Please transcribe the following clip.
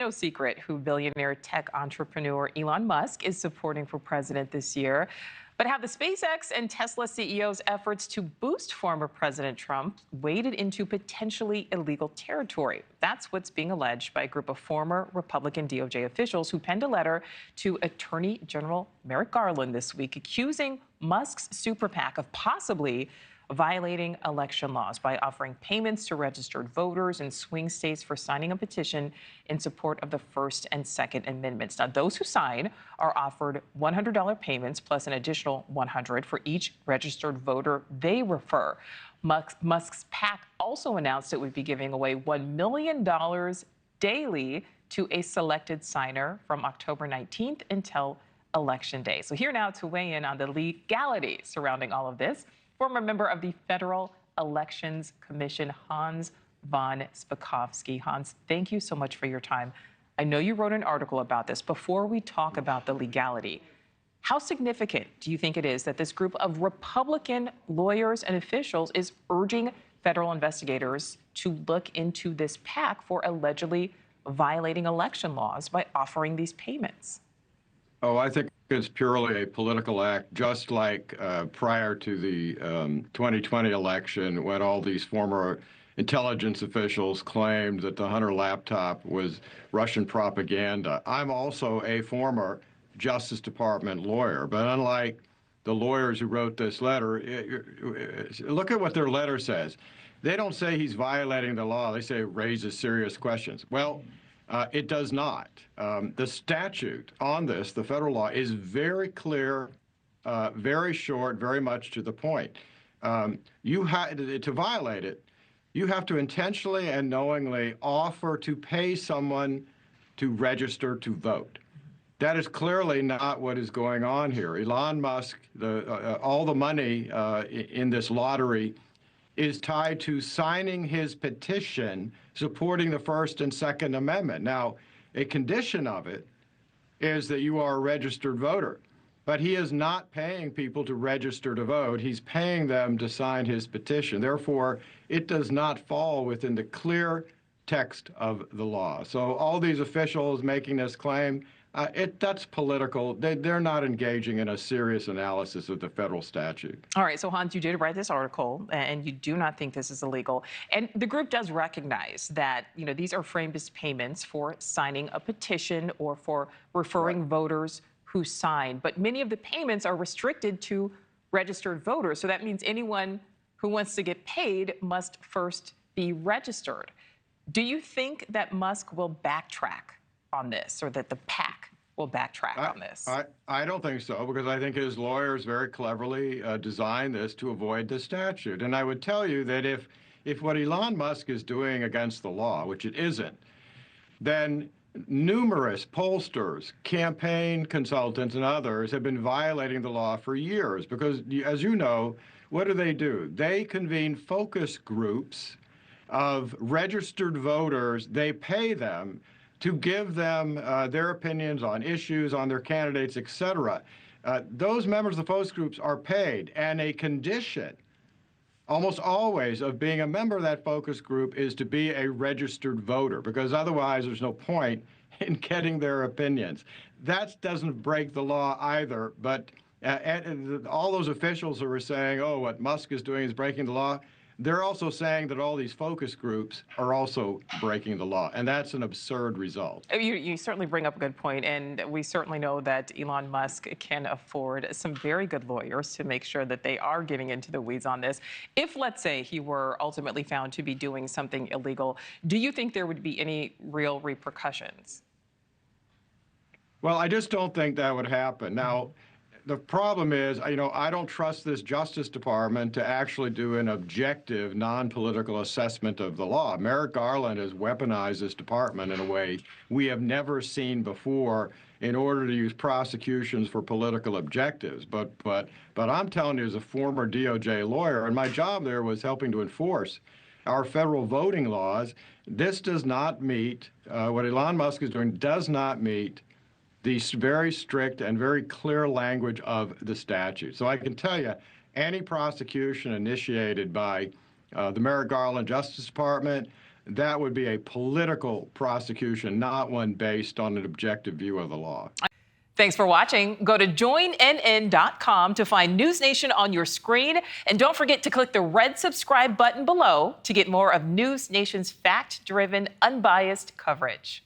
No secret who billionaire tech entrepreneur Elon Musk is supporting for president this year, but how the SpaceX and Tesla CEO's efforts to boost former President Trump waded into potentially illegal territory. That's what's being alleged by a group of former Republican DOJ officials who penned a letter to Attorney General Merrick Garland this week, accusing Musk's super PAC of possibly violating election laws by offering payments to registered voters in swing states for signing a petition in support of the First and Second Amendments. Now, those who sign are offered $100 payments plus an additional $100 for each registered voter they refer. Musk's PAC also announced it would be giving away $1 million daily to a selected signer from October 19th until Election Day. So here now to weigh in on the legality surrounding all of this, former member of the Federal Elections Commission, Hans von Spakovsky. Hans, thank you so much for your time. I know you wrote an article about this. Before we talk about the legality, how significant do you think it is that this group of Republican lawyers and officials is urging federal investigators to look into this PAC for allegedly violating election laws by offering these payments? Oh, I think it's purely a political act, just like prior to the 2020 election, when all these former intelligence officials claimed that the Hunter laptop was Russian propaganda. I'm also a former Justice Department lawyer, but unlike the lawyers who wrote this letter, look at what their letter says. They don't say he's violating the law. They say it raises serious questions. Well, it does not. The statute on this, the federal law, is very clear, very short, very much to the point. To violate it, you have to intentionally and knowingly offer to pay someone to register to vote. That is clearly not what is going on here. Elon Musk, all the money in this lottery is tied to signing his petition supporting the First and Second Amendment. Now, a condition of it is that you are a registered voter, but he is not paying people to register to vote. He's paying them to sign his petition. Therefore, it does not fall within the clear text of the law. So all these officials making this claim, that's political. They're not engaging in a serious analysis of the federal statute. All right, so Hans, you did write this article, and you do not think this is illegal. And the group does recognize that, these are framed as payments for signing a petition or for referring voters who sign. But many of the payments are restricted to registered voters. So that means anyone who wants to get paid must first be registered. Do you think that Musk will backtrack on this, or that the PAC will backtrack on this? I don't think so, because I think his lawyers very cleverly designed this to avoid the statute. And I would tell you that if what Elon Musk is doing against the law, which it isn't, then numerous pollsters, campaign consultants, and others have been violating the law for years. Because, as you know, what do? They convene focus groups of registered voters. They pay them to give them their opinions on issues, on their candidates, et cetera. Those members of the focus groups are paid, and a condition, almost always, of being a member of that focus group is to be a registered voter, because otherwise there's no point in getting their opinions. That doesn't break the law either, but all those officials who are saying, oh, what Musk is doing is breaking the law, they're also saying that all these focus groups are also breaking the law, and that's an absurd result. You certainly bring up a good point, and we certainly know that Elon Musk can afford some very good lawyers to make sure that they are getting into the weeds on this. If, let's say, he were ultimately found to be doing something illegal, do you think there would be any real repercussions? Well, I just don't think that would happen. Now, the problem is, I don't trust this Justice Department to actually do an objective, non-political assessment of the law. Merrick Garland has weaponized this department in a way we have never seen before in order to use prosecutions for political objectives. But I'm telling you, as a former DOJ lawyer, and my job there was helping to enforce our federal voting laws, this does not meet, what Elon Musk is doing does not meet the very strict and very clear language of the statute. So I can tell you, any prosecution initiated by the Merrick Garland Justice Department, that would be a political prosecution, not one based on an objective view of the law. Thanks for watching. Go to joinnn.com to find NewsNation on your screen. And don't forget to click the red subscribe button below to get more of NewsNation's fact-driven, unbiased coverage.